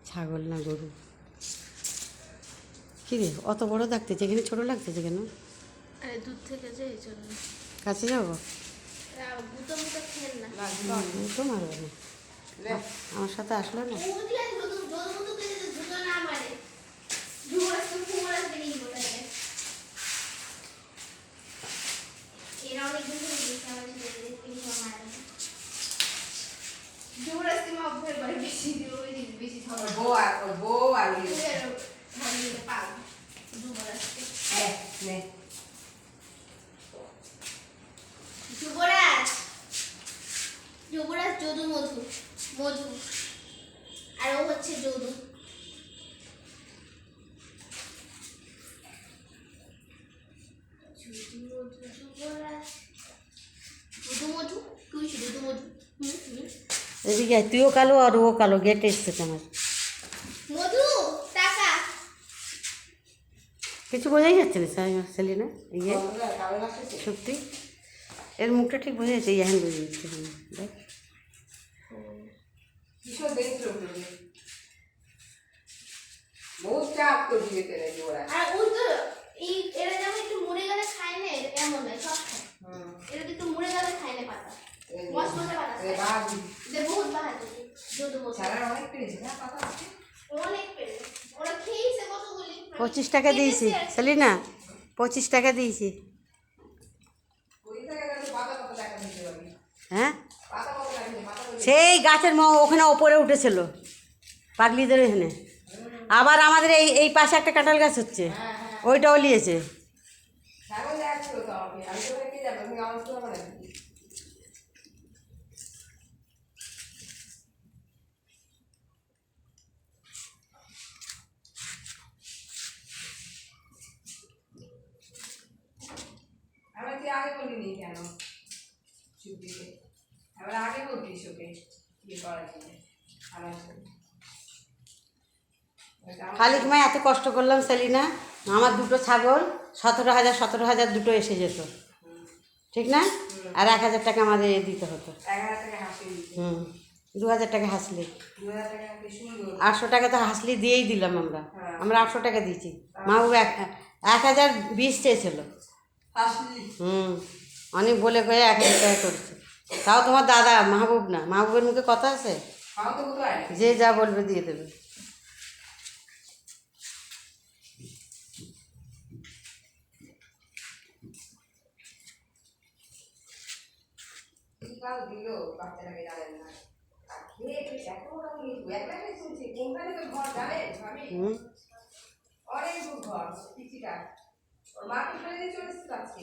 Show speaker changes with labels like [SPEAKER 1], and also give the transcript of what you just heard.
[SPEAKER 1] ছাগল না গরু। কি রে অত বড় লাগতেছে, এখানে ছোট লাগতেছে কেন?
[SPEAKER 2] আরে দূর থেকে যে এই জন্য।
[SPEAKER 1] কাছে যাবো?
[SPEAKER 2] গুতো মুতো খেল না।
[SPEAKER 1] তো মারবে না, আমার সাথে আসলো না।
[SPEAKER 2] যুবরাজ যুবরাজ যদু মধু মধু আর ও হচ্ছে যদু।
[SPEAKER 1] এদিকে তুইও কালো আর ও কালো, গেটে এসছে আমার।
[SPEAKER 2] মধু টাকা
[SPEAKER 1] কিছু বোঝাই যাচ্ছে না সেলিনা, ইয়ে সত্যি এর মুখটা ঠিক বোঝা যাচ্ছে, ইয়াহান বুঝে যাচ্ছে। দেখ
[SPEAKER 2] আর ওই তো এই এরা যেমন একটু মুড়ে গেলে খায় না, এমন নয় সব খায়। এরা একটু মুড়ে গেলে খায় না পাতা, মশলা পাতা যে বহুত বাহাদুর যদু মধু অনেক পেয়েছে ওরা খেয়েছে কতগুলি।
[SPEAKER 1] 25 টাকা দিয়েছি সেলিনা, 25 টাকা দিয়েছি। হ্যাঁ সেই গাছের ওখানে ওপরে উঠেছিল পাগলিদের ওখানে। আবার আমাদের এই এই পাশে একটা কাঁঠাল গাছ হচ্ছে, ওইটাও নিয়েছে।
[SPEAKER 3] আগে বলিনি কেন? চুপিতে আবার আগে বলতিস ওকে ইয়ে করার জন্য।
[SPEAKER 1] খালি তোমায় এত কষ্ট করলাম সেলিনা, আমার দুটো ছাগল 17,000 দুটো এসে যেত, ঠিক না? আর 1,000 টাকা আমাদের দিতে হতো। 2,000 টাকা হাসলি, 800 টাকা তো হাসলি দিয়েই দিলাম আমরা। আমরা 800 টাকা দিয়েছি, মাহবুব 1,020 চেয়েছিল। অনেক বলে কয়ে 1,000 টাকা করেছে। তাও তোমার দাদা মাহবুব না, মাহবুবের মুখে কথা আছে, যে যা বলবে দিয়ে দেবে।
[SPEAKER 3] অনেক ঘর পিছিটা ওর মাকে ফেলে দিয়ে চলে এসেছে।